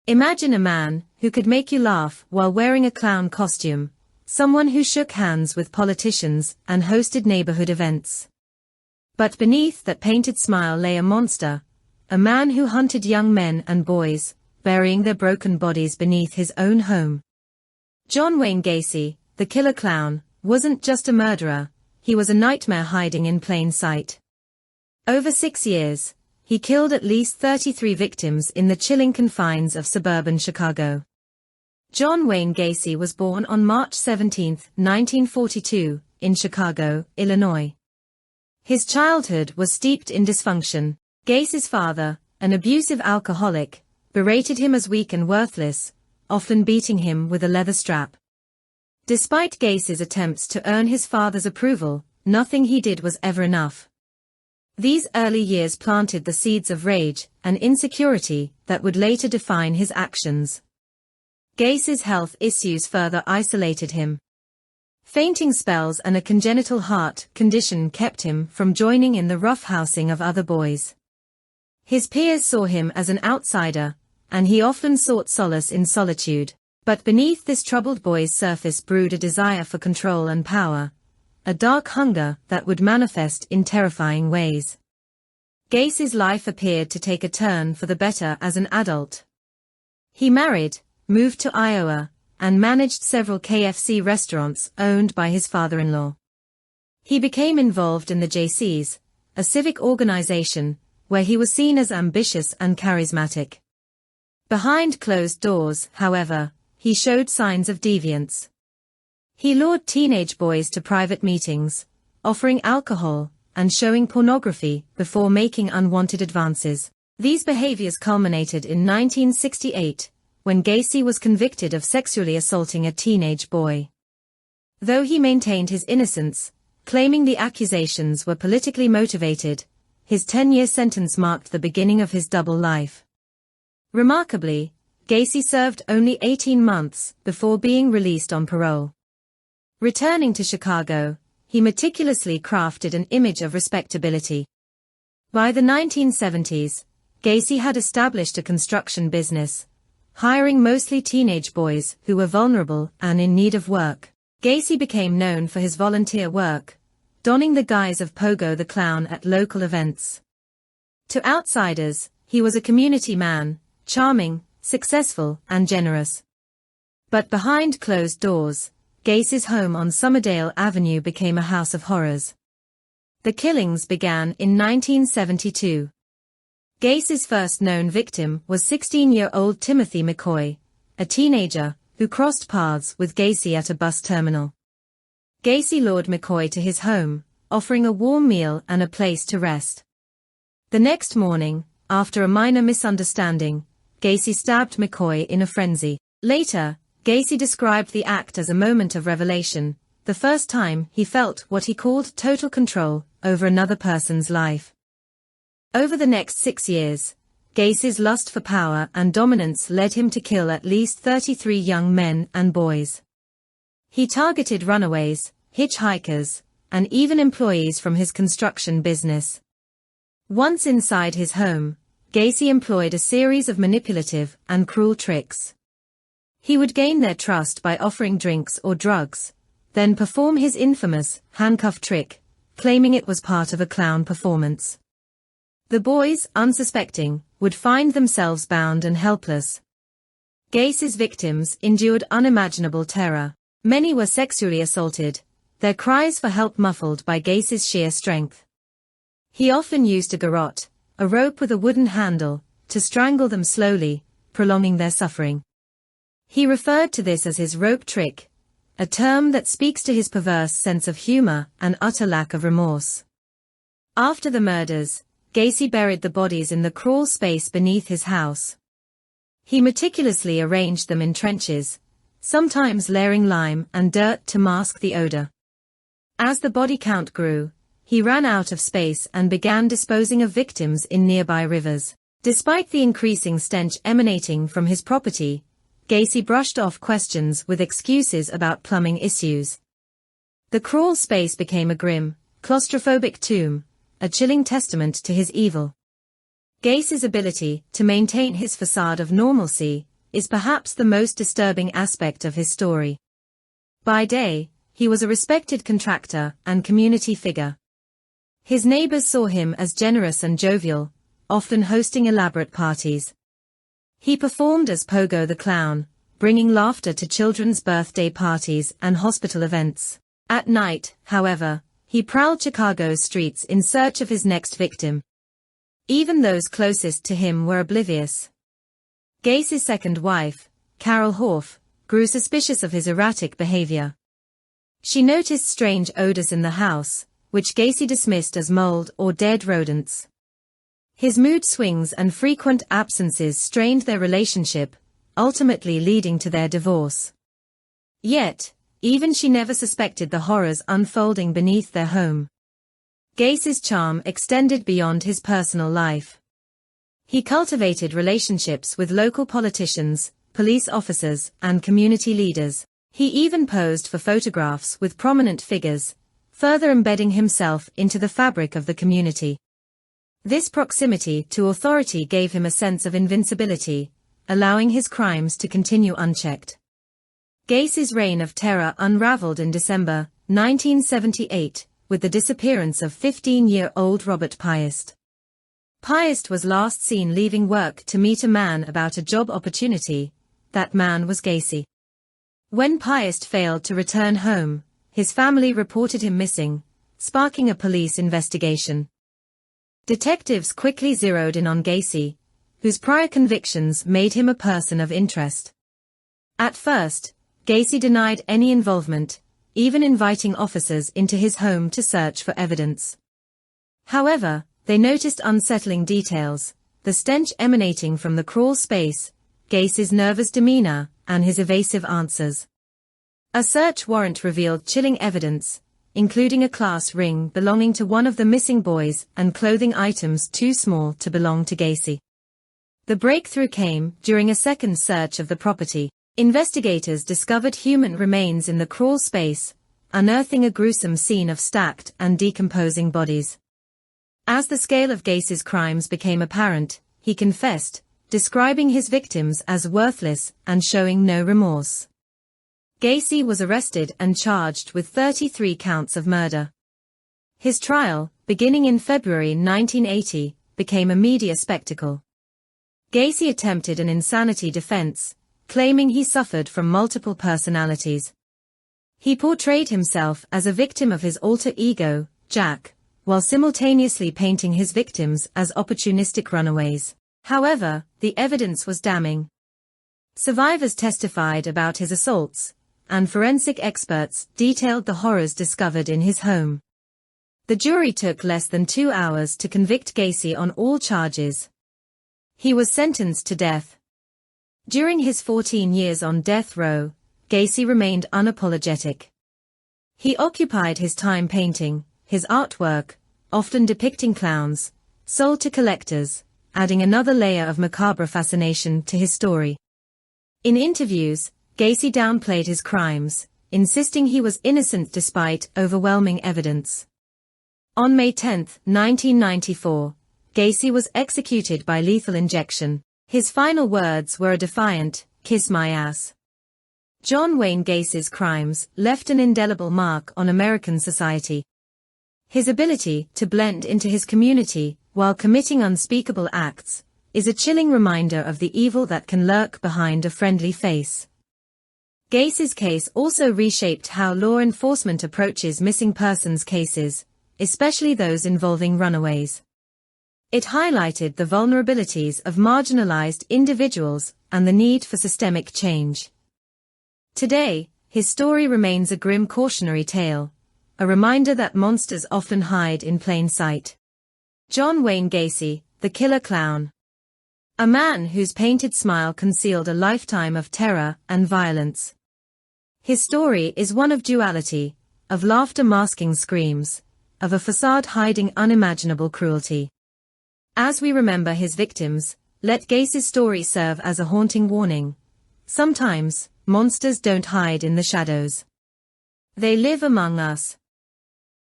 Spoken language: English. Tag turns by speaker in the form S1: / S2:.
S1: Imagine a man who could make you laugh while wearing a clown costume, someone who shook hands with politicians and hosted neighborhood events. But beneath that painted smile lay a monster, a man who hunted young men and boys, burying their broken bodies beneath his own home. John Wayne Gacy, the killer clown, wasn't just a murderer, he was a nightmare hiding in plain sight. Over 6 years, he killed at least 33 victims in the chilling confines of suburban Chicago. John Wayne Gacy was born on March 17, 1942, in Chicago, Illinois. His childhood was steeped in dysfunction. Gacy's father, an abusive alcoholic, berated him as weak and worthless, often beating him with a leather strap. Despite Gacy's attempts to earn his father's approval, nothing he did was ever enough. These early years planted the seeds of rage and insecurity that would later define his actions. Gacy's health issues further isolated him. Fainting spells and a congenital heart condition kept him from joining in the roughhousing of other boys. His peers saw him as an outsider, and he often sought solace in solitude. But beneath this troubled boy's surface brewed a desire for control and power, a dark hunger that would manifest in terrifying ways. Gacy's life appeared to take a turn for the better as an adult. He married, moved to Iowa, and managed several KFC restaurants owned by his father-in-law. He became involved in the Jaycees, a civic organization, where he was seen as ambitious and charismatic. Behind closed doors, however, he showed signs of deviance. He lured teenage boys to private meetings, offering alcohol and showing pornography before making unwanted advances. These behaviors culminated in 1968, when Gacy was convicted of sexually assaulting a teenage boy. Though he maintained his innocence, claiming the accusations were politically motivated, his 10-year sentence marked the beginning of his double life. Remarkably, Gacy served only 18 months before being released on parole. Returning to Chicago, he meticulously crafted an image of respectability. By the 1970s, Gacy had established a construction business, hiring mostly teenage boys who were vulnerable and in need of work. Gacy became known for his volunteer work, donning the guise of Pogo the Clown at local events. To outsiders, he was a community man, charming, successful, and generous. But behind closed doors, Gacy's home on Summerdale Avenue became a house of horrors. The killings began in 1972. Gacy's first known victim was 16-year-old Timothy McCoy, a teenager who crossed paths with Gacy at a bus terminal. Gacy lured McCoy to his home, offering a warm meal and a place to rest. The next morning, after a minor misunderstanding, Gacy stabbed McCoy in a frenzy. Later, Gacy described the act as a moment of revelation, the first time he felt what he called total control over another person's life. Over the next 6 years, Gacy's lust for power and dominance led him to kill at least 33 young men and boys. He targeted runaways, hitchhikers, and even employees from his construction business. Once inside his home, Gacy employed a series of manipulative and cruel tricks. He would gain their trust by offering drinks or drugs, then perform his infamous handcuff trick, claiming it was part of a clown performance. The boys, unsuspecting, would find themselves bound and helpless. Gacy's victims endured unimaginable terror. Many were sexually assaulted, their cries for help muffled by Gacy's sheer strength. He often used a garrote, a rope with a wooden handle, to strangle them slowly, prolonging their suffering. He referred to this as his rope trick, a term that speaks to his perverse sense of humor and utter lack of remorse. After the murders, Gacy buried the bodies in the crawl space beneath his house. He meticulously arranged them in trenches, sometimes layering lime and dirt to mask the odor. As the body count grew, he ran out of space and began disposing of victims in nearby rivers. Despite the increasing stench emanating from his property, Gacy brushed off questions with excuses about plumbing issues. The crawl space became a grim, claustrophobic tomb, a chilling testament to his evil. Gacy's ability to maintain his facade of normalcy is perhaps the most disturbing aspect of his story. By day, he was a respected contractor and community figure. His neighbors saw him as generous and jovial, often hosting elaborate parties. He performed as Pogo the Clown, bringing laughter to children's birthday parties and hospital events. At night, however, he prowled Chicago's streets in search of his next victim. Even those closest to him were oblivious. Gacy's second wife, Carol Horff, grew suspicious of his erratic behavior. She noticed strange odors in the house, which Gacy dismissed as mold or dead rodents. His mood swings and frequent absences strained their relationship, ultimately leading to their divorce. Yet, even she never suspected the horrors unfolding beneath their home. Gacy's charm extended beyond his personal life. He cultivated relationships with local politicians, police officers, and community leaders. He even posed for photographs with prominent figures, further embedding himself into the fabric of the community. This proximity to authority gave him a sense of invincibility, allowing his crimes to continue unchecked. Gacy's reign of terror unraveled in December 1978, with the disappearance of 15-year-old Robert Piest. Piest was last seen leaving work to meet a man about a job opportunity. That man was Gacy. When Piest failed to return home, his family reported him missing, sparking a police investigation. Detectives quickly zeroed in on Gacy, whose prior convictions made him a person of interest. At first, Gacy denied any involvement, even inviting officers into his home to search for evidence. However, they noticed unsettling details, the stench emanating from the crawl space, Gacy's nervous demeanor, and his evasive answers. A search warrant revealed chilling evidence, including a class ring belonging to one of the missing boys and clothing items too small to belong to Gacy. The breakthrough came during a second search of the property. Investigators discovered human remains in the crawl space, unearthing a gruesome scene of stacked and decomposing bodies. As the scale of Gacy's crimes became apparent, he confessed, describing his victims as worthless and showing no remorse. Gacy was arrested and charged with 33 counts of murder. His trial, beginning in February 1980, became a media spectacle. Gacy attempted an insanity defense, claiming he suffered from multiple personalities. He portrayed himself as a victim of his alter ego, Jack, while simultaneously painting his victims as opportunistic runaways. However, the evidence was damning. Survivors testified about his assaults, and forensic experts detailed the horrors discovered in his home. The jury took less than 2 hours to convict Gacy on all charges. He was sentenced to death. During his 14 years on death row, Gacy remained unapologetic. He occupied his time painting, his artwork, often depicting clowns, sold to collectors, adding another layer of macabre fascination to his story. In interviews, Gacy downplayed his crimes, insisting he was innocent despite overwhelming evidence. On May 10, 1994, Gacy was executed by lethal injection. His final words were a defiant, "Kiss my ass." John Wayne Gacy's crimes left an indelible mark on American society. His ability to blend into his community while committing unspeakable acts is a chilling reminder of the evil that can lurk behind a friendly face. Gacy's case also reshaped how law enforcement approaches missing persons cases, especially those involving runaways. It highlighted the vulnerabilities of marginalized individuals and the need for systemic change. Today, his story remains a grim cautionary tale, a reminder that monsters often hide in plain sight. John Wayne Gacy, the killer clown. A man whose painted smile concealed a lifetime of terror and violence. His story is one of duality, of laughter masking screams, of a facade hiding unimaginable cruelty. As we remember his victims, let Gacy's story serve as a haunting warning. Sometimes, monsters don't hide in the shadows. They live among us.